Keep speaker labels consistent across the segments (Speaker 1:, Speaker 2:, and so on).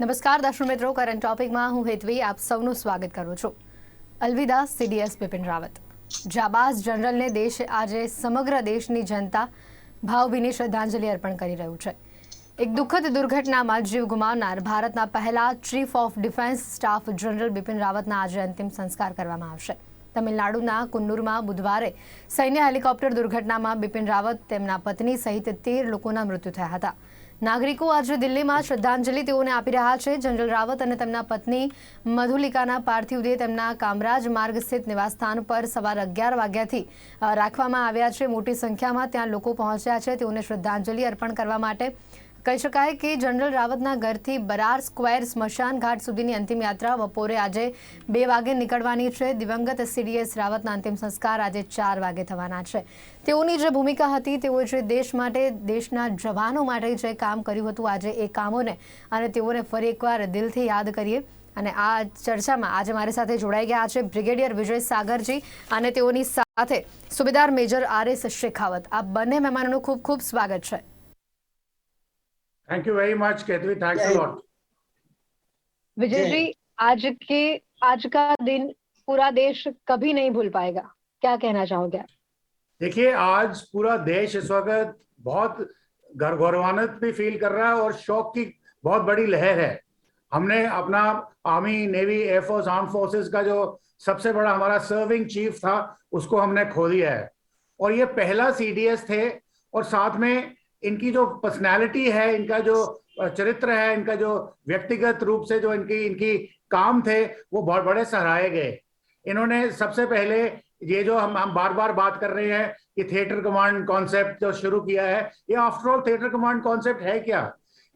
Speaker 1: નમસ્કાર દર્શક મિત્રો, કરંટ ટોપિકમાં હું હેતવી આપ સૌનું સ્વાગત કરું છું. અલવિદા સીડીએસ બિપિન રાવત. જાબાઝ જનરલને દેશ આજે સમગ્ર દેશની જનતા ભાવભીની શ્રદ્ધાંજલિ અર્પણ કરી રહ્યું છે. એક દુઃખદ દુર્ઘટનામાં જીવ ગુમાવનાર ભારતના પહેલા chief of defence staff general Bipin રાવતના આજે અંતિમ સંસ્કાર કરવામાં આવશે. તમિલનાડુના કુન્નુરમાં બુધવારે સૈન્ય હેલિકોપ્ટર દુર્ઘટનામાં બિપિન રાવત, તેમના પત્ની સહિત 13 લોકોના મૃત્યુ થયા હતા. નાગરિકો આજે દિલ્હીમાં શ્રદ્ધાંજલિ તેઓને આપી રહ્યા છે. જનરલ રાવત અને તેમના પત્ની મધુલિકાના પાર્થિવ દેહ તેમના કામરાજ માર્ગ સ્થિત નિવાસસ્થાન પર સવાર 11 વાગ્યાથી રાખવામાં આવ્યા છે. મોટી સંખ્યામાં ત્યાં લોકો પહોંચ્યા છે તેઓને શ્રદ્ધાંજલિ અર્પણ કરવા માટે. કહી શકાય કે જનરલ રાવતના ઘરથી બરાર સ્ક્વેર સ્મશાન ઘાટ સુધીની અંતિમ યાત્રા બપોરે આજે 2 વાગે નીકળવાની છે. દિવંગત સીડીએસ રાવતના અંતિમ સંસ્કાર આજે 4 વાગે થવાના છે. તેઓની જે ભૂમિકા હતી, તેઓએ જે દેશ માટે, દેશના જવાનો માટે જે કામ કર્યું હતું, આજે એ કામોને અને તેઓને ફરી એકવાર દિલથી યાદ કરીએ. અને આ ચર્ચામાં આજે મારી સાથે જોડાઈ ગયા છે બ્રિગેડિયર વિજય સાગરજી અને તેઓની સાથે સુબેદાર મેજર RS શેખાવત. આ બંને મહેમાનોનું ખૂબ ખૂબ સ્વાગત છે.
Speaker 2: Thank you very much, Ketvi. Thanks a lot.
Speaker 1: Vijay ji, आज का दिन पूरा देश कभी नहीं भूल पाएगा, क्या कहना चाहोगे आप?
Speaker 2: देखिए, आज पूरा देश इस वक्त बहुत गौरवान्वित भी फील कर रहा है और शौक की बहुत बड़ी लहर है. हमने अपना army, navy, air force, arm forces का जो सबसे बड़ा हमारा सर्विंग चीफ था, उसको हमने खो दिया है. और ये पहला CDS थे और साथ में इनकी जो पर्सनालिटी है, इनका जो चरित्र है, इनका जो व्यक्तिगत रूप से जो इनकी काम थे, वो बहुत बड़े सराहे गए. इन्होंने सबसे पहले ये जो हम बार बार बात कर रहे हैं कि थिएटर कमांड कॉन्सेप्ट जो शुरू किया है, ये after all theatre command concept है क्या?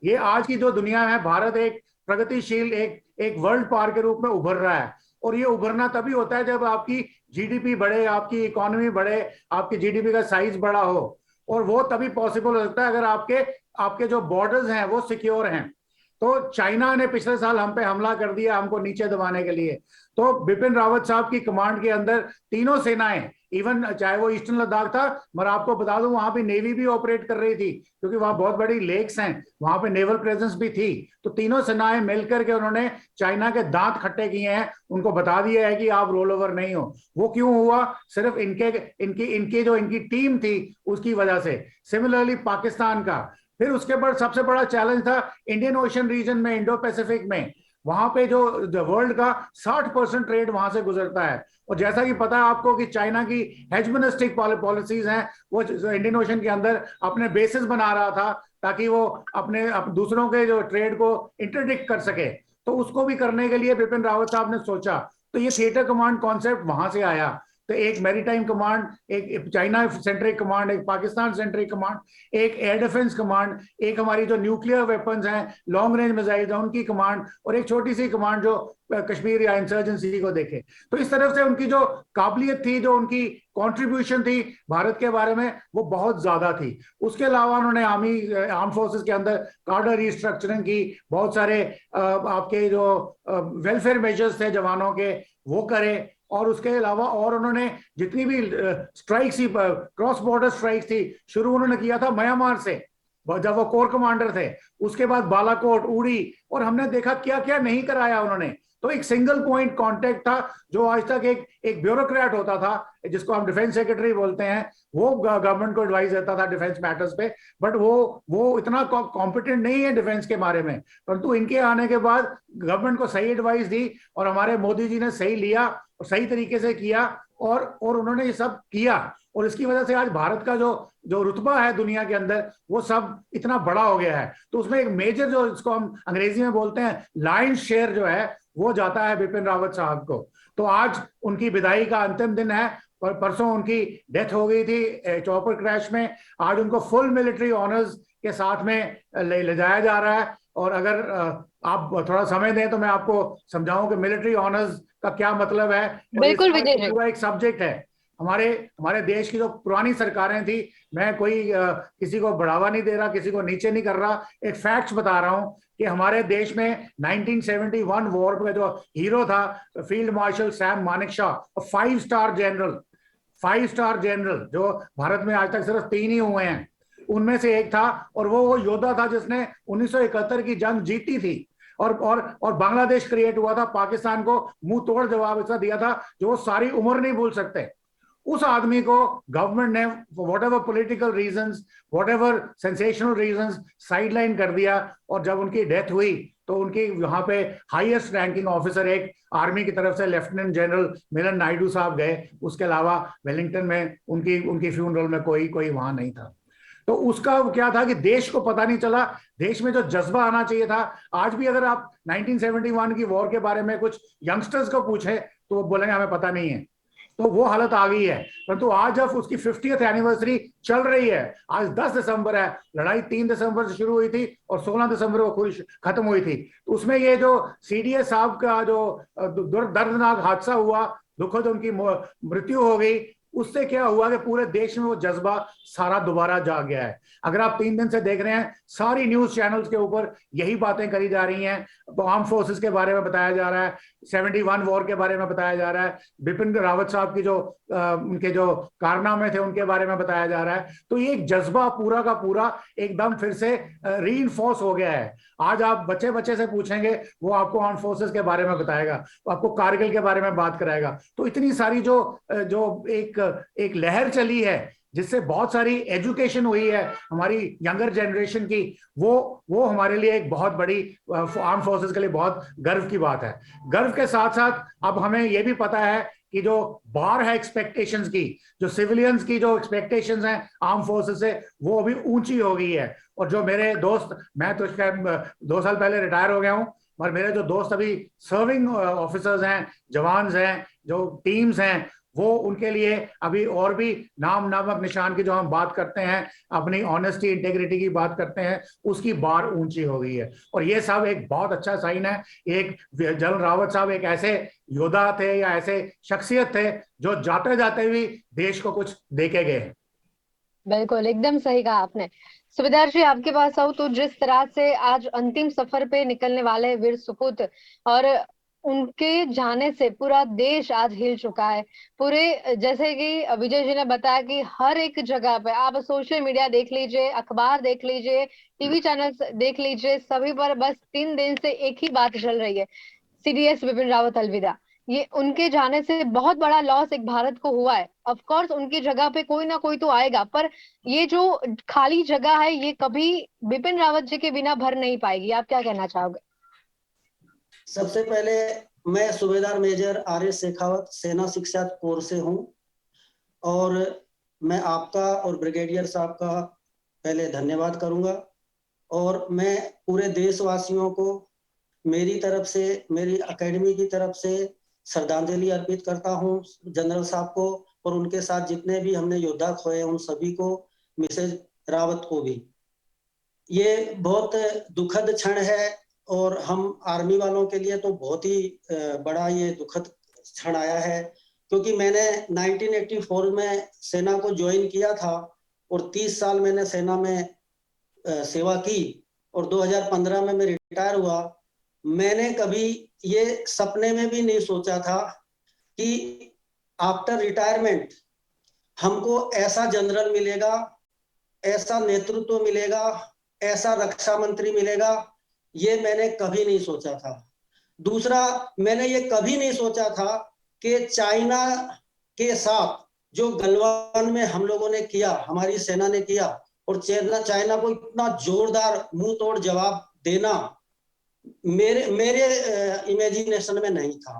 Speaker 2: ये आज की जो दुनिया है, भारत एक प्रगतिशील एक वर्ल्ड पावर के रूप में उभर रहा है. और ये उभरना तभी होता है जब आपकी GDP बढ़े, आपकी इकोनॉमी बढ़े, आपकी GDP का साइज बड़ा हो. और वो तभी पॉसिबल हो सकता है अगर आपके जो बॉर्डर्स हैं वो सिक्योर हैं. तो चाइना ने पिछले साल हम पे हमला कर दिया हमको नीचे दबाने के लिए. तो बिपिन रावत साहब की कमांड के अंदर तीनों सेनाएं, इवन चाहे वो ईस्टर्न लद्दाख था, मगर आपको बता दूं वहां पे नेवी भी ऑपरेट कर रही थी क्योंकि वहां बहुत बड़ी लेक्स हैं, वहां पे नेवल प्रेजेंस भी थी. तो तीनों सेनाएं मिलकर के उन्होंने चाइना के दांत खट्टे किए हैं, उनको बता दिया है कि आप रोल ओवर नहीं हो. वो क्यों हुआ? सिर्फ इनकी जो इनकी टीम थी उसकी वजह से. सिमिलरली पाकिस्तान का फिर उसके बाद सबसे बड़ा चैलेंज था इंडियन ओशन रीजन में, इंडो पैसिफिक में. वहां पे जो वर्ल्ड का 60% ट्रेड वहां से गुजरता है. और जैसा कि पता है आपको कि चाइना की हेजमोनिस्टिक पॉलिसीज हैं, वो इंडियन ओशन के अंदर अपने बेसिस बना रहा था ताकि वो अपने दूसरों के जो ट्रेड को इंटरडिक्ट कर सके. तो उसको भी करने के लिए बिपिन रावत साहब ने सोचा. तो ये थिएटर कमांड कॉन्सेप्ट वहां से आया. तो एक मैरीटाइम कमांड, एक चाइना सेंट्रिक कमांड, एक पाकिस्तान सेंट्रिक कमांड, एक एयर डिफेंस कमांड, एक हमारी जो न्यूक्लियर वेपन्स हैं, लॉन्ग रेंज मिसाइल्स हैं, उनकी कमांड, और एक छोटी सी कमांड जो कश्मीर या इंसर्जेंसी को देखे. तो इस तरफ से उनकी जो काबिलियत थी, जो उनकी कॉन्ट्रीब्यूशन थी भारत के बारे में, वो बहुत ज्यादा थी. उसके अलावा उन्होंने आर्म फोर्सेस के अंदर कार्डर रिस्ट्रक्चरिंग की, बहुत सारे आपके जो वेलफेयर मेजर्स थे जवानों के, वो करे. और उसके अलावा और उन्होंने जितनी भी स्ट्राइक्स थी, क्रॉस बॉर्डर स्ट्राइक्स थी, शुरू उन्होंने किया था म्यांमार से जब वो कोर कमांडर थे. उसके बाद बालाकोट, उड़ी, और हमने देखा क्या क्या नहीं कराया उन्होंने. तो एक सिंगल पॉइंट कांटेक्ट था जो आज तक एक ब्यूरोक्रेट होता था, जिसको हम डिफेंस सेक्रेटरी बोलते हैं, वो गवर्नमेंट को एडवाइस देता था डिफेंस मैटर्स पे. बट वो इतना कॉम्पिटेंट नहीं है डिफेंस के बारे में. परंतु इनके आने के बाद गवर्नमेंट को सही एडवाइस दी और हमारे मोदी जी ने सही लिया और सही तरीके से किया, और उन्होंने ये सब किया. और इसकी वजह से आज भारत का जो रुतबा है दुनिया के अंदर, वो सब इतना बड़ा हो गया है. तो उसमें एक मेजर, जो इसको हम अंग्रेजी में बोलते हैं लायंस शेयर, जो है वो जाता है बिपिन रावत साहब को. तो आज उनकी विदाई का अंतिम दिन है. परसों उनकी डेथ हो गई थी चॉपर क्रैश में. आज उनको फुल मिलिट्री ऑनर्स के साथ में ले जाया जा रहा है. और अगर आप थोड़ा समय दें तो मैं आपको समझाऊं कि मिलिट्री ऑनर्स का क्या मतलब है.
Speaker 1: बिल्कुल विजय जी.
Speaker 2: पूरा एक सब्जेक्ट है. हमारे देश की जो पुरानी सरकारें थी, मैं कोई किसी को बढ़ावा नहीं दे रहा, किसी को नीचे नहीं कर रहा, एक फैक्ट्स बता रहा हूं कि हमारे देश में 1971 वॉर का जो हीरो था field marshal Sam Manekshaw, 5 star general, जो भारत में आज तक सिर्फ 3 ही हुए हैं, उनमें से एक था. और वो योद्धा था जिसने 1971 की जंग जीती थी. और बांग्लादेश क्रिएट हुआ था, पाकिस्तान को मुंह तोड़ जवाब ऐसा दिया था जो वो सारी उम्र नहीं भूल सकते। उस आदमी को गवर्नमेंट ने what ever political reasons, what ever sensational reasons sideline कर दिया। और जब उनकी डेथ हुई तो उनकी वहां पे हाईएस्ट रैंकिंग ऑफिसर एक आर्मी की तरफ से लेफ्टिनेंट जनरल मिलन नायडू साहब गए, उसके अलावा वेलिंगटन में उनकी उनकी फ्यूनरल में कोई वहां नहीं था। तो उसका क्या था कि देश को पता नहीं चला, देश में जो जज्बा आना चाहिए था। आज भी अगर आप 1971 की वॉर के बारे में कुछ यंगस्टर्स को पूछे तो वो बोलेंगे हमें पता नहीं है। तो वो हालत आ गई है। परंतु आज जब उसकी 50th एनिवर्सरी चल रही है, आज 10 दिसंबर है, लड़ाई 3 दिसंबर से शुरू हुई थी और 16 दिसंबर को पूरी खत्म हुई थी। तो उसमें ये जो सीडीएस साहब का जो दर्दनाक हादसा हुआ, दुखद उनकी मृत्यु हो गई, उससे क्या हुआ कि पूरे देश में वो जज्बा सारा दोबारा जाग गया है। अगर आप 3 दिन से देख रहे हैं, सारी न्यूज चैनल्स के ऊपर यही बातें करी जा रही हैं। आर्म फोर्सेस के बारे में बताया जा रहा है, 71 वॉर के बारे में बताया जा रहा है, बिपिन रावत साहब की जो उनके जो कारनामे थे उनके बारे में बताया जा रहा है। तो ये एक जज्बा पूरा का पूरा एकदम फिर से रीइंफोर्स हो गया है। आज आप बच्चे बच्चे से पूछेंगे, वो आपको आर्म फोर्सेस के बारे में बताएगा, आपको कारगिल के बारे में बात कराएगा। तो इतनी सारी जो जो एक लहर चली है जिससे बहुत सारी एजुकेशन हुई है हमारी यंगर जनरेशन की, वो हमारे लिए एक बहुत बड़ी आर्म फोर्सेस के लिए बहुत गर्व की बात है। गर्व के साथ साथ अब हमें यह भी पता है कि जो बार है एक्सपेक्टेशंस की, जो सिविलियंस की जो एक्सपेक्टेशंस हैं आर्म फोर्सेस से, वो अभी ऊंची हो गई है। और जो मेरे दोस्त, मैं तो 2 साल पहले रिटायर हो गया हूं, और मेरे जो दोस्त अभी सर्विंग ऑफिसर्स हैं, जवान्स हैं, जो टीम्स हैं, वो उनके लिए अभी और भी नामक निशान की जो हम बात करते हैं, अपनी ऑनेस्टी इंटेग्रिटी की बात करते हैं, उसकी बार ऊंची हो गई है। और ये सब एक बहुत अच्छा साइन है। एक जनरल रावत साहब एक ऐसे योद्धा थे या ऐसे शख्सियत थे जो जाते जाते भी देश को कुछ दे के गए।
Speaker 1: बिल्कुल, एकदम सही कहा आपने। सुबेदार जी, आपके पास आऊं तो जिस तरह से आज अंतिम सफर पे निकलने वाले वीर सुपुत, और उनके जाने से पूरा देश आज हिल चुका है। पूरे, जैसे कि विजय जी ने बताया कि हर एक जगह पे आप सोशल मीडिया देख लीजिए, अखबार देख लीजिए, टीवी चैनल देख लीजिए, सभी पर बस 3 दिन से एक ही बात चल रही है, सीडीएस बिपिन रावत अलविदा। ये उनके जाने से बहुत बड़ा लॉस एक भारत को हुआ है। ऑफ कोर्स उनकी जगह पे कोई ना कोई तो आएगा, पर ये जो खाली जगह है ये कभी बिपिन रावत जी के बिना भर नहीं पाएगी। आप क्या कहना चाहोगे?
Speaker 3: सबसे पहले मैं सूबेदार मेजर आर.एस. शेखावत, सेना शिक्षा कोर से हूं, और मैं आपका और ब्रिगेडियर साहब का पहले धन्यवाद करूंगा। और मैं पूरे देशवासियों को मेरी तरफ से, मेरी एकेडमी की तरफ से श्रद्धांजलि अर्पित करता हूं जनरल साहब को, और उनके साथ जितने भी हमने योद्धा खोए उन सभी को, मिसेज रावत को भी। ये बहुत दुखद क्षण है, और हम आर्मी वालों के लिए तो बहुत ही बड़ा ये दुखद क्षण आया है, क्योंकि मैंने 1984 में सेना को ज्वाइन किया था और 30 साल मैंने सेना में सेवा की, और 2015 में मैं रिटायर हुआ। मैंने कभी ये सपने में भी नहीं सोचा था कि आफ्टर रिटायरमेंट हमको ऐसा जनरल मिलेगा, ऐसा नेतृत्व मिलेगा, ऐसा रक्षा मंत्री मिलेगा, ये मैंने कभी नहीं सोचा था। दूसरा, मैंने ये कभी नहीं सोचा था कि चाइना के साथ जो गलवान में हम लोगों ने किया, हमारी सेना ने किया, और चाइना को इतना जोरदार मुंह तोड़ जवाब देना मेरे इमेजिनेशन में नहीं था।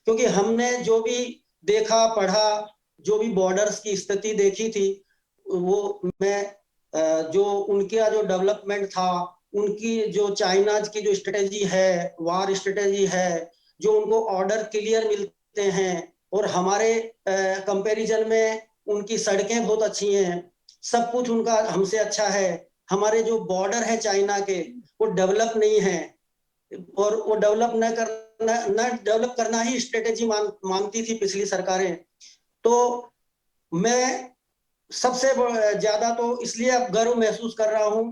Speaker 3: क्योंकि हमने जो भी देखा पढ़ा, जो भी बॉर्डर्स की स्थिति देखी थी, वो मैं जो उनका जो डेवलपमेंट था, उनकी जो चाइना की जो स्ट्रेटेजी है, वार स्ट्रेटेजी है, जो उनको ऑर्डर क्लियर मिलते हैं, और हमारे कंपैरिजन में उनकी सड़कें बहुत अच्छी हैं, सब कुछ उनका हमसे अच्छा है। हमारे जो बॉर्डर है चाइना के, वो डेवलप नहीं है, और वो डेवलप न डेवलप करना ही स्ट्रेटेजी मानती थी पिछली सरकारें। तो मैं सबसे ज्यादा तो इसलिए अब गर्व महसूस कर रहा हूं।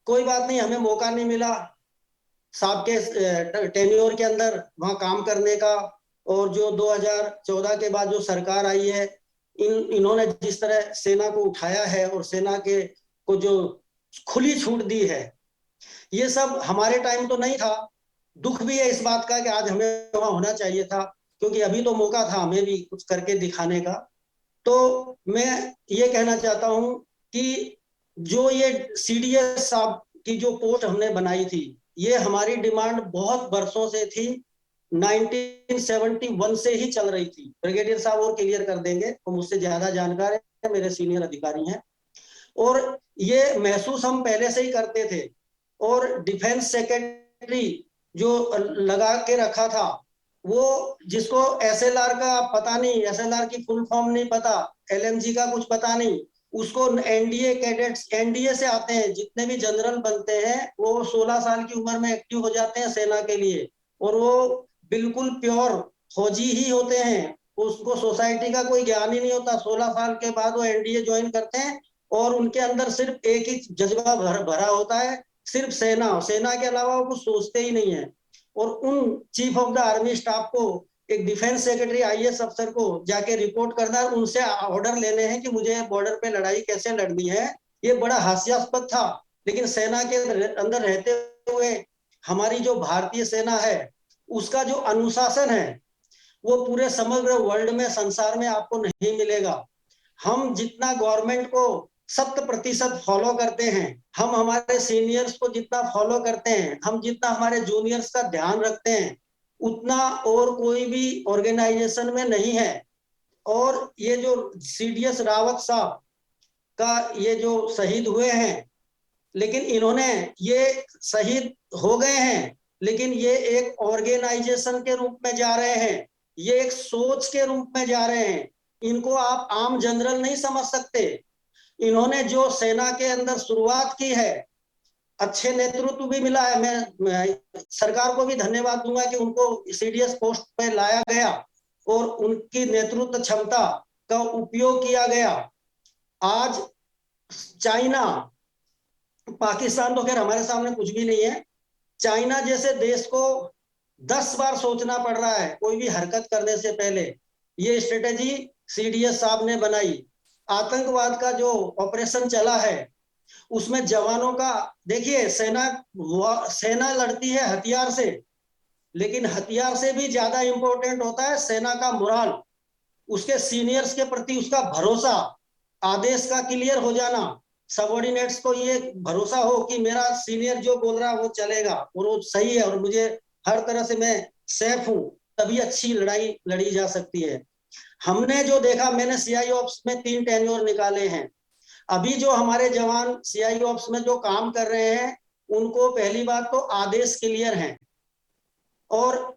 Speaker 3: कोई बात नहीं, हमें मौका नहीं मिला साहब के टेन्योर के अंदर वहां काम करने का, और जो 2014 के बाद जो सरकार आई है, इन्होंने जिस तरह सेना को उठाया है और सेना के को जो खुली छूट दी है, ये सब हमारे टाइम तो नहीं था। दुख भी है इस बात का कि आज हमें वहां होना चाहिए था, क्योंकि अभी तो मौका था हमें भी कुछ करके दिखाने का। तो मैं ये कहना चाहता हूं कि जो ये सीडीएस साहब की जो पोस्ट हमने बनाई थी, ये हमारी डिमांड बहुत बरसों से थी, 1971 से ही चल रही थी। ब्रिगेडियर साहब और क्लियर कर देंगे, वो मुझसे ज्यादा जानकार है, मेरे सीनियर अधिकारी हैं। और ये महसूस हम पहले से ही करते थे। और डिफेंस सेक्रेटरी जो लगा के रखा था, वो जिसको एसएलआर का पता नहीं, एसएलआर की फुल फॉर्म नहीं पता, एलएमजी का कुछ पता नहीं, उसको एनडीए कैडेट्स, एनडीए से आते हैं जितने भी जनरल बनते हैं, वो 16 साल की उम्र में एक्टिव हो जाते हैं सेना के लिए, और वो बिल्कुल प्योर फौजी ही होते हैं। उसको सोसाइटी का कोई ज्ञान ही नहीं होता। 16 साल के बाद वो एनडीए ज्वाइन करते हैं, और उनके अंदर सिर्फ एक ही जज्बा भरा होता है, सिर्फ सेना, सेना के अलावा वो कुछ सोचते ही नहीं है। और उन chief of the army staff को, एक डिफेंस सेक्रेटरी आईएएस अफसर को जाके रिपोर्ट करना है, उनसे ऑर्डर लेने हैं कि मुझे बॉर्डर पे लड़ाई कैसे लड़नी है। ये बड़ा हास्यास्पद था। लेकिन सेना के अंदर रहते हुए हमारी जो भारतीय सेना है, उसका जो अनुशासन है, वो पूरे समग्र वर्ल्ड में, संसार में आपको नहीं मिलेगा। हम जितना गवर्नमेंट को 100% फॉलो करते हैं, हम हमारे सीनियर्स को जितना फॉलो करते हैं, हम जितना हमारे जूनियर्स का ध्यान रखते हैं, उतना और कोई भी ऑर्गेनाइजेशन में नहीं है। और ये जो सीडीएस रावत साहब का ये जो शहीद हुए हैं, लेकिन इन्होंने, ये शहीद हो गए हैं, लेकिन ये एक ऑर्गेनाइजेशन के रूप में जा रहे हैं, ये एक सोच के रूप में जा रहे हैं। इनको आप आम जनरल नहीं समझ सकते। इन्होंने जो सेना के अंदर शुरुआत की है, अच्छे नेतृत्व भी मिला है। मैं सरकार को भी धन्यवाद दूंगा कि उनको सीडीएस पोस्ट पे लाया गया और उनकी नेतृत्व क्षमता का उपयोग किया गया। आज चाइना, पाकिस्तान तो खैर हमारे सामने कुछ भी नहीं है, चाइना जैसे देश को 10 बार सोचना पड़ रहा है कोई भी हरकत करने से पहले। ये स्ट्रेटेजी सीडीएस साहब ने बनाई। आतंकवाद का जो ऑपरेशन चला है, उसमें जवानों का, देखिए सेना लड़ती है हथियार से, लेकिन हथियार से भी ज्यादा इंपॉर्टेंट होता है सेना का मोराल, उसके सीनियर्स के प्रति उसका भरोसा, आदेश का क्लियर हो जाना, सबऑर्डिनेट्स को ये भरोसा हो कि मेरा सीनियर जो बोल रहा है वो चलेगा और वो सही है और मुझे हर तरह से मैं सेफ हूं, तभी अच्छी लड़ाई लड़ी जा सकती है। हमने जो देखा, मैंने सीआई ऑप्स में 3 टेन्योर निकाले हैं। अभी जो हमारे जवान सीआई ऑप्स में जो काम कर रहे हैं, उनको पहली बात तो आदेश क्लियर है, और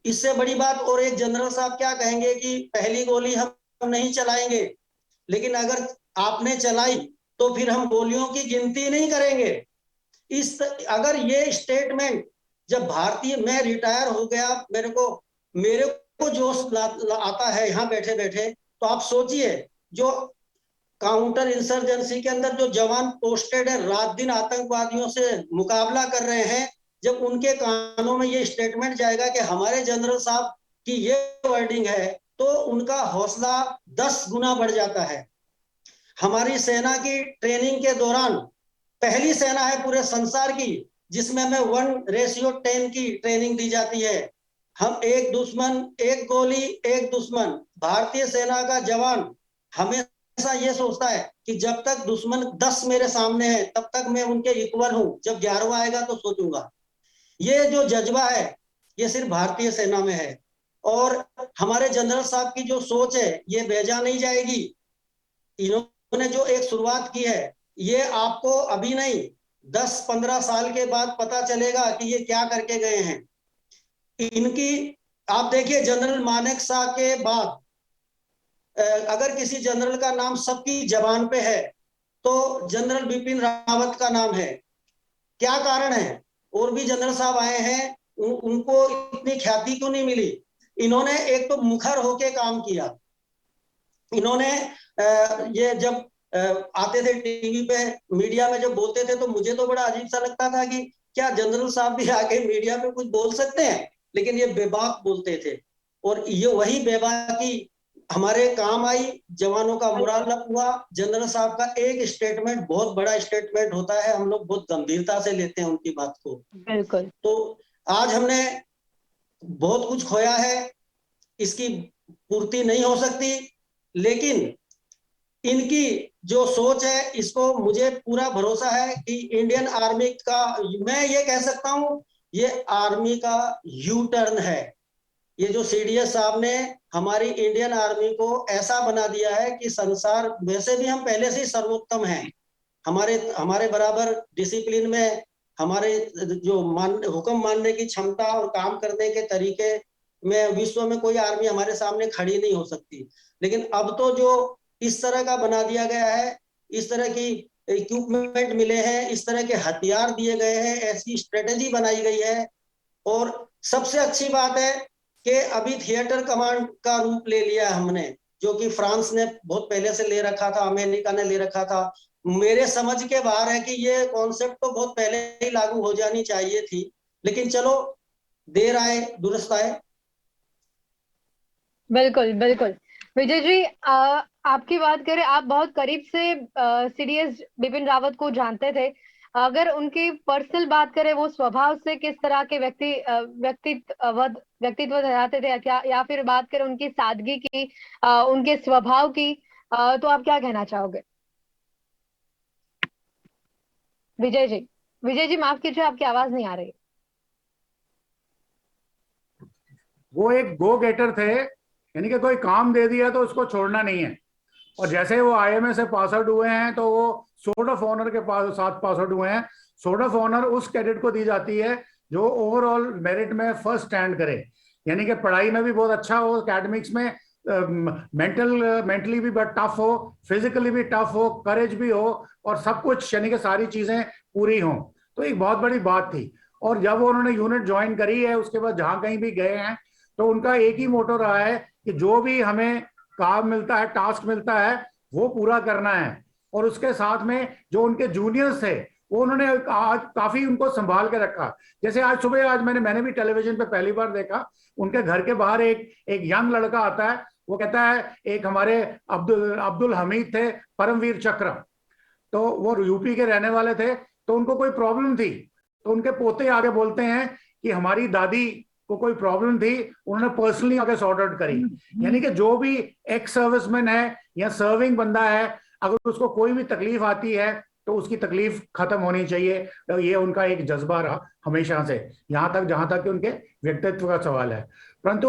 Speaker 3: इससे बड़ी बात, और एक जनरल साहब क्या कहेंगे कि पहली गोली हम नहीं चलाएंगे, लेकिन अगर आपने चलाई तो फिर हम गोलियों की गिनती नहीं करेंगे। अगर ये स्टेटमेंट, जब भारतीय, मैं रिटायर हो गया, मेरे को जोश आता है यहाँ बैठे बैठे, तो आप सोचिए जो काउंटर इंसर्जेंसी के अंदर जो जवान पोस्टेड है, रात दिन आतंकवादियों से मुकाबला कर रहे हैं, जब उनके कानों में ये स्टेटमेंट जाएगा कि हमारे जनरल साहब की ये वर्डिंग है, तो उनका हौसला 10 गुना बढ़ जाता है। हमारी सेना की ट्रेनिंग के दौरान, पहली सेना है पूरे संसार की जिसमें हमें 1:10 की ट्रेनिंग दी जाती है। हम एक दुश्मन, एक गोली, एक दुश्मन। भारतीय सेना का जवान हमेशा ये सोचता है कि जब तक दुश्मन 10 मेरे सामने है तब तक मैं उनके इक्वल हूं, जब 11वां आएगा तो सोचूंगा। ये जो जज्बा है, ये सिर्फ भारतीय सेना में है। और हमारे जनरल साहब की जो सोच है, ये बेजा नहीं जाएगी। इन्होंने जो एक शुरुआत की है, ये आपको अभी नहीं, 10-15 साल के बाद पता चलेगा कि ये क्या करके गए हैं। इनकी, आप देखिए जनरल मानेक शाह के बाद अगर किसी जनरल का नाम सबकी जबान पे है तो जनरल बिपिन रावत का नाम है। क्या कारण है? और भी जनरल साहब आए हैं, उनको इतनी ख्याति क्यों नहीं मिली? इन्होंने एक तो मुखर होके काम किया। इन्होंने ये जब आते थे टीवी पे, मीडिया में जब बोलते थे, तो मुझे तो बड़ा अजीब सा लगता था कि क्या जनरल साहब भी आके मीडिया पे कुछ बोल सकते हैं? लेकिन ये बेबाक बोलते थे, और ये वही बेबाकी हमारे काम आई, जवानों का मोराल अप हुआ। जनरल साहब का एक स्टेटमेंट बहुत बड़ा स्टेटमेंट होता है, हम लोग बहुत गंभीरता से लेते हैं उनकी बात को।
Speaker 1: बिल्कुल।
Speaker 3: तो आज हमने बहुत कुछ खोया है, इसकी पूर्ति नहीं हो सकती, लेकिन इनकी जो सोच है, इसको मुझे पूरा भरोसा है कि इंडियन आर्मी का, मैं ये कह सकता हूं, ये आर्मी का यू टर्न है। ये जो सीडीएस साहब ने हमारी इंडियन आर्मी को ऐसा बना दिया है कि संसार, वैसे भी हम पहले से ही सर्वोत्तम हैं, हमारे हमारे बराबर डिसिप्लिन में, हमारे जो हुक्म मानने की क्षमता और काम करने के तरीके में विश्व में कोई आर्मी हमारे सामने खड़ी नहीं हो सकती। लेकिन अब तो जो इस तरह का बना दिया गया है, इस तरह की इक्विपमेंट मिले हैं, इस तरह के हथियार दिए गए हैं, ऐसी स्ट्रेटेजी बनाई गई है। और सबसे अच्छी बात है कि अभी थिएटर कमांड का रूप ले लिया है हमने, जो कि फ्रांस ने बहुत पहले से ले रखा था, अमेरिका ने ले रखा था। मेरे समझ के बाहर है कि ये कॉन्सेप्ट तो बहुत पहले ही लागू हो जानी चाहिए थी, लेकिन चलो, देर आए दुरुस्त आए।
Speaker 1: बिल्कुल बिल्कुल। विजय जी, आपकी बात करें, आप बहुत करीब से सीडीएस बिपिन रावत को जानते थे। अगर उनकी पर्सनल बात करें, वो स्वभाव से किस तरह के व्यक्तित्व धराते थे, या फिर बात करें उनकी सादगी की, उनके स्वभाव की, तो आप क्या कहना चाहोगे? विजय जी, विजय जी माफ कीजिए, आपकी आवाज नहीं आ रही।
Speaker 2: वो एक गो गेटर थे, यानी कि कोई काम दे दिया तो उसको छोड़ना नहीं है। और जैसे वो आईएमए से पास आउट हुए हैं, तो वो सोर्ड ऑफ ऑनर के साथ पास आउट हुए हैं। सोर्ड ऑफ ऑनर उस कैडेट को दी जाती है जो ओवरऑल मेरिट में फर्स्ट स्टैंड करे, यानी कि पढ़ाई में भी बहुत अच्छा हो, एकेडमिक्स में मेंटली भी बहुत टफ हो, फिजिकली भी टफ हो, करेज भी हो, और सब कुछ, यानी कि सारी चीजें पूरी हों। तो एक बहुत बड़ी बात थी। और जब उन्होंने यूनिट ज्वाइन करी है, उसके बाद जहां कहीं भी गए हैं, तो उनका एक ही मोटो रहा है कि जो भी हमें काम मिलता है, टास्क मिलता है, वो पूरा करना है। और उसके साथ में जो उनके जूनियर्स थे, वो उन्होंने आज काफी उनको संभाल के रखा। जैसे आज सुबह, आज मैंने भी टेलीविजन पे पहली बार देखा, उनके घर के बाहर एक यंग लड़का आता है, वो कहता है, एक हमारे अब्दुल हमीद थे, परमवीर चक्र, तो वो यूपी के रहने वाले थे, तो उनको कोई प्रॉब्लम थी, तो उनके पोते आगे बोलते हैं कि हमारी दादी को कोई प्रॉब्लम थी, उन्होंने पर्सनली आगे सॉर्ट आउट करी। यानी कि जो भी एक्स सर्विसमैन है या सर्विंग बंदा है, अगर उसको कोई भी तकलीफ आती है तो उसकी तकलीफ खत्म होनी चाहिए। तो ये उनका एक जज्बा रहा हमेशा से, यहाँ तक जहां तक कि उनके व्यक्तित्व का सवाल है। परंतु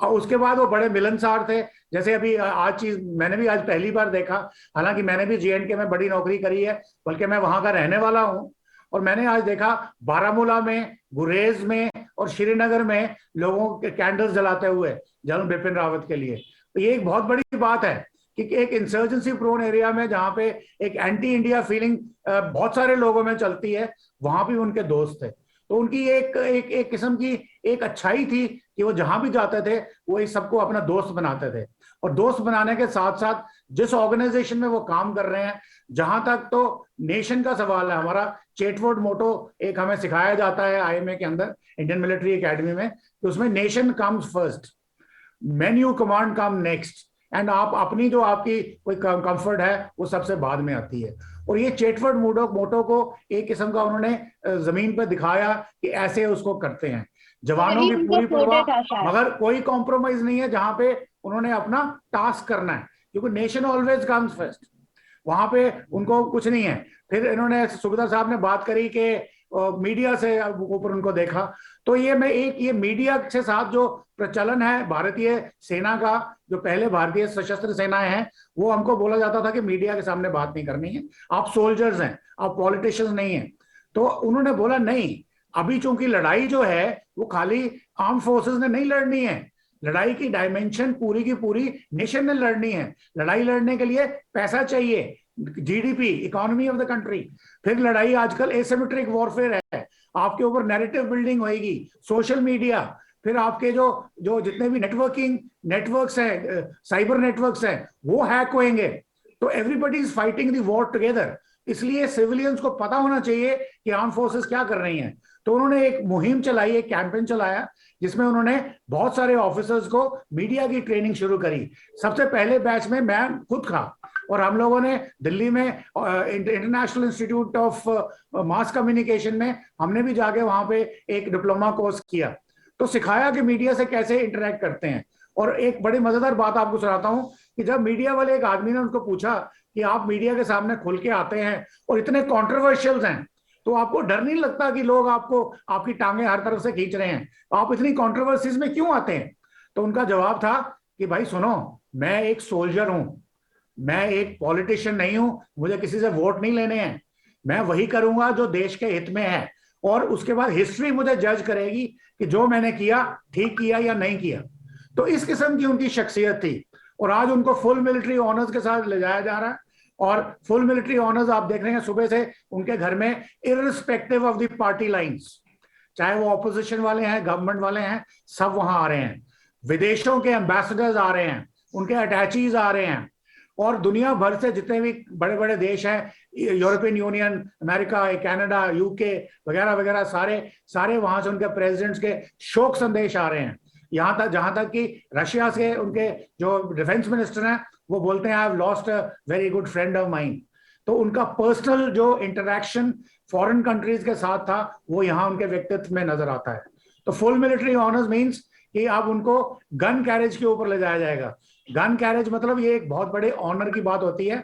Speaker 2: उसके बाद वो बड़े मिलनसार थे। जैसे अभी आज चीज मैंने भी आज पहली बार देखा, हालांकि मैंने भी J&K में बड़ी नौकरी करी है, बल्कि मैं वहां का रहने वाला हूँ, और मैंने आज देखा बारामूला में, गुरेज में और श्रीनगर में लोगों के कैंडल्स जलाते हुए जनरल बिपिन रावत के लिए। तो ये एक बहुत बड़ी बात है कि एक इंसर्जेंसी प्रोन एरिया में, जहां पे एक एंटी इंडिया फीलिंग बहुत सारे लोगों में चलती है, वहां भी उनके दोस्त थे। तो उनकी एक किस्म की एक अच्छाई थी कि वो जहां भी जाते थे, वो इस सबको अपना दोस्त बनाते थे। और दोस्त बनाने के साथ साथ जिस ऑर्गेनाइजेशन में वो काम कर रहे हैं, जहां तक तो नेशन का सवाल है, हमारा चेटवर्ड मोटो एक हमें सिखाया जाता है आईएमए के अंदर, इंडियन मिलिट्री एकेडमी में, तो उसमें nation comes first, menu command come next, and आप अपनी जो आपकी कोई कंफर्ट है वो सबसे बाद में आती है। और ये चेटवर्ड मोटो को एक किस्म का उन्होंने जमीन पर दिखाया कि ऐसे उसको करते हैं। जवानों की पूरी परवाह, मगर कोई कॉम्प्रोमाइज नहीं है जहां पे उन्होंने अपना टास्क करना है, क्योंकि नेशन ऑलवेज कम्स फर्स्ट, वहां पे उनको कुछ नहीं है। फिर इन्होंने, सुबेदार साहब ने बात करी कि मीडिया से ऊपर उनको देखा, तो ये मीडिया के साथ जो प्रचलन है भारतीय सेना का, जो पहले भारतीय सशस्त्र सेनाएं हैं, वो हमको बोला जाता था कि मीडिया के सामने बात नहीं करनी है, आप सोल्जर्स हैं, आप पॉलिटिशियंस नहीं हैं। तो उन्होंने बोला नहीं, अभी चूंकि लड़ाई जो है वो खाली आर्म फोर्सेस ने नहीं लड़नी है, लड़ाई की डायमेंशन पूरी की पूरी नेशन ने लड़नी है। लड़ाई लड़ने के लिए पैसा चाहिए, GDP, economy of the country. फिर लड़ाई आजकल एसिमेट्रिक वॉरफेयर है, आपके ऊपर नैरेटिव बिल्डिंग होगी, सोशल मीडिया, फिर आपके जो जितने भी नेटवर्क्स हैं, साइबर नेटवर्क्स हैं, वो हैक होंगे। तो everybody is fighting the war together. इसलिए सिविलियंस को पता होना चाहिए कि आर्म फोर्सेस क्या कर रही हैं। तो उन्होंने एक मुहिम चलाई, एक कैंपेन चलाया, जिसमें उन्होंने बहुत सारे ऑफिसर्स को मीडिया की ट्रेनिंग शुरू करी। सबसे पहले बैच में मैं खुद था, और हम लोगों ने दिल्ली में international institute of mass communication में हमने भी जाके वहां पे एक डिप्लोमा कोर्स किया, तो सिखाया कि मीडिया से कैसे इंटरेक्ट करते हैं। और एक बड़ी मजेदार बात आपको सुनाता हूं कि जब मीडिया वाले एक आदमी ने उनको पूछा कि आप मीडिया के सामने खुल के आते हैं और इतने कॉन्ट्रोवर्शियल हैं, तो आपको डर नहीं लगता कि लोग आपको आपकी टांगे हर तरफ से खींच रहे हैं, आप इतनी कॉन्ट्रोवर्सीज में क्यों आते हैं? तो उनका जवाब था कि भाई सुनो, मैं एक सोल्जर हूं, मैं एक पॉलिटिशियन नहीं हूं, मुझे किसी से वोट नहीं लेने हैं, मैं वही करूंगा जो देश के हित में है, और उसके बाद हिस्ट्री मुझे जज करेगी कि जो मैंने किया ठीक किया या नहीं किया। तो इस किस्म की उनकी शख्सियत थी, और आज उनको फुल मिलिट्री ऑनर्स के साथ ले जाया जा रहा है। और फुल मिलिट्री ऑनर्स आप देख रहे हैं सुबह से उनके घर में, irrespective of the party lines, चाहे वो ऑपोजिशन वाले हैं, गवर्नमेंट वाले हैं, सब वहां आ रहे हैं। विदेशों के एम्बेसडर्स आ रहे हैं, उनके अटैचीज आ रहे हैं, और दुनिया भर से जितने भी बड़े बड़े देश हैं, European union, America, Canada, UK वगैरह वगैरह, सारे वहां से उनके प्रेसिडेंट्स के शोक संदेश आ रहे हैं। यहाँ तक, जहां तक कि रशिया से उनके जो डिफेंस मिनिस्टर हैं वो बोलते हैं I have lost a very good friend of mine. तो उनका पर्सनल जो इंटरेक्शन फॉरेन कंट्रीज के साथ था वो यहाँ उनके व्यक्तित्व में नजर आता है। तो फुल मिलिट्री ऑनर्स मीन्स कि अब उनको गन कैरेज के ऊपर ले जाया जाएगा। गन कैरेज मतलब ये एक बहुत बड़े ऑनर की बात होती है।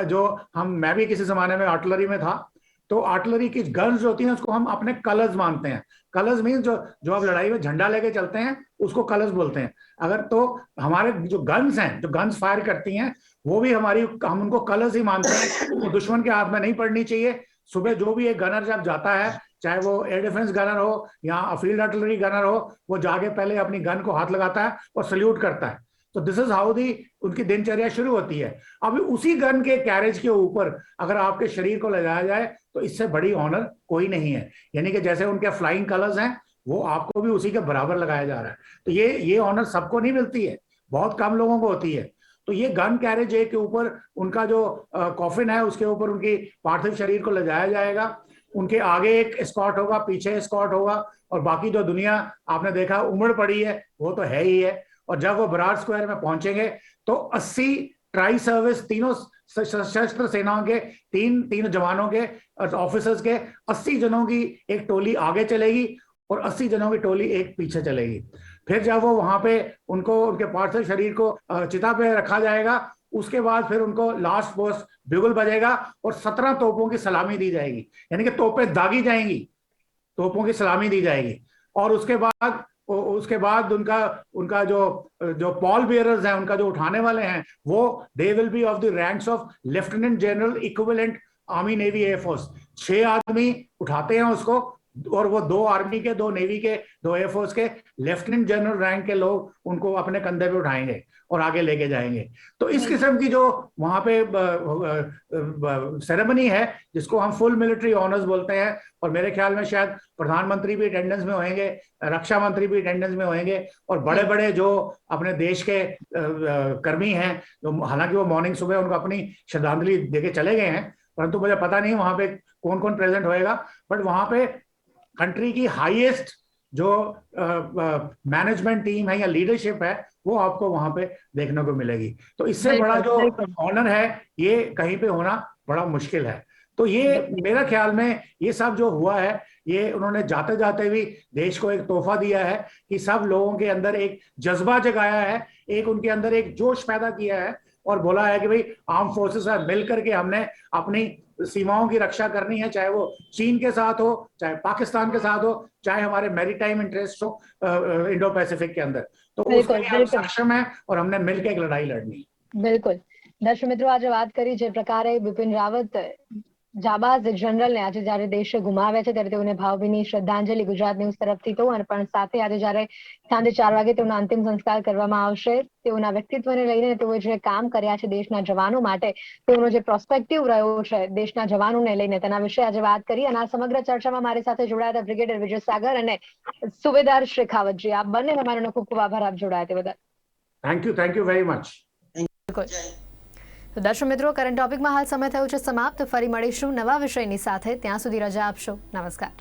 Speaker 2: जो मैं भी किसी जमाने में आर्टिलरी में था, तो आर्टिलरी की गन्स होती हैं उसको हम अपने कलर्स मानते हैं। कलर्स मीन्स जो आप लड़ाई में झंडा लेके चलते हैं उसको कलर्स बोलते हैं। अगर तो हमारे जो गन्स हैं, जो गन्स फायर करती हैं, वो भी हम उनको कलर्स ही मानते हैं। वो दुश्मन के हाथ में नहीं पड़नी चाहिए। सुबह जो भी एक गनर जब जाता है, चाहे वो एयर डिफेंस गनर हो या फील्ड आर्टिलरी गनर हो, वो जाके पहले अपनी गन को हाथ लगाता है और सल्यूट करता है। तो दिस इज हाउ दी उनकी दिनचर्या शुरू होती है। अब उसी गन के कैरेज के ऊपर अगर आपके शरीर को ले जाया जाए तो इससे बड़ी ऑनर कोई नहीं है। यानी कि जैसे उनके फ्लाइंग कलर्स हैं, वो आपको भी उसी के बराबर लगाया जा रहा है। तो ये ऑनर सबको नहीं मिलती है, बहुत कम लोगों को होती है। तो ये गन कैरेज के ऊपर उनका जो कॉफिन है, उसके ऊपर उनकी पार्थिव शरीर को ले जाया जाएगा। उनके आगे एक एस्कॉर्ट होगा, पीछे एस्कॉर्ट होगा, और बाकी जो दुनिया आपने देखा उमड़ पड़ी है वो तो है ही है। और जब वो बरार स्क्वायर में पहुंचेंगे तो 80 ट्राई सर्विस, तीनों सशस्त्र सेनाओं के तीन जवानों के ऑफिसर्स के 80 जनों की एक टोली आगे चलेगी और 80 जनों की टोली एक पीछे चलेगी। फिर जब वो वहां पे उनके पार्थिव शरीर को चिता पे रखा जाएगा, उसके बाद फिर उनको लास्ट पोस्ट बिगुल बजेगा और 17 तोपों की सलामी दी जाएगी। यानी कि तोपें दागी जाएंगी, तोपों की सलामी दी जाएगी। और उसके बाद उनका जो पॉल बियरर्स हैं, उनका जो उठाने वाले हैं, वो they will be of the ranks of lieutenant general equivalent army navy air force. 6 आदमी उठाते हैं उसको, और वो 2 आर्मी के, 2 नेवी के, 2 एयरफोर्स के लेफ्टिनेंट जनरल रैंक के लोग उनको अपने कंधे पे उठाएंगे और आगे लेके जाएंगे। तो इस किस्म की जो वहां पे सेरेमनी है, जिसको हम फुल मिलिट्री ऑनर्स बोलते हैं, और मेरे ख्याल में शायद प्रधानमंत्री भी अटेंडेंस में होंगे, रक्षा मंत्री भी अटेंडेंस में होंगे, और बड़े बड़े जो अपने देश के कर्मी हैं, जो हालांकि वो मॉर्निंग सुबह उनको अपनी श्रद्धांजलि देके चले गए हैं, परंतु मुझे पता नहीं वहां पे कौन कौन प्रेजेंट होएगा। बट वहां पे कंट्री की हाईएस्ट जो मैनेजमेंट टीम है या लीडरशिप है, वो आपको वहां पे देखने को मिलेगी। तो इससे बड़ा जो ऑनर है, ये कहीं पे होना बड़ा मुश्किल है। तो ये मेरा ख्याल में ये सब जो हुआ है, ये उन्होंने जाते जाते भी देश को एक तोहफा दिया है कि सब लोगों के अंदर एक जज्बा जगाया है, एक उनके अंदर एक जोश पैदा किया है, और बोला है कि भाई आर्म फोर्सेस से मिल करके हमने अपनी सीमाओं की रक्षा करनी है, चाहे वो चीन के साथ हो, चाहे पाकिस्तान के साथ हो, चाहे हमारे मैरीटाइम इंटरेस्ट हो इंडो पैसिफिक के अंदर। तो उसके लिए हम सक्षम है और हमने मिलकर एक लड़ाई लड़नी है।
Speaker 1: बिल्कुल। दर्शक मित्रों, आज बात કરી જે પ્રકારે બિપિન રાવત જાબાઝ જનરલને આજે જ્યારે દેશે ગુમાવ્યા છે, ત્યારે તેઓને ભાવભીની શ્રદ્ધાંજલિ ગુજરાત ન્યૂઝ તરફથી તો, અને પણ સાથે આજે જ્યારે સાંજે 4 વાગે તેઓનો અંતિમ સંસ્કાર કરવામાં આવશે, તેઓના વ્યક્તિત્વને લઈને, તેઓએ જે કામ કર્યા છે દેશના જવાનો માટે, તેઓનો જે પ્રોસ્પેક્ટિવ રહ્યો છે દેશના જવાનોને લઈને, તેના વિશે આજે વાત કરી। અને આ સમગ્ર ચર્ચામાં મારી સાથે જોડાયા હતા બ્રિગેડિયર વિજય સાગર અને સુબેદાર શેખાવતજી। આપ બંને અમારો ખૂબ ખૂબ આભાર, આપ જોડાયા તે બદલ।
Speaker 2: Thank you very much.
Speaker 1: તો દર્શક મિત્રો, કરંટ ટોપિકમાં હાલ સમય થયો છે સમાપ્ત। ફરી મળીશું નવા વિષયની સાથે, ત્યાં સુધી રજા આપશો। નમસ્કાર।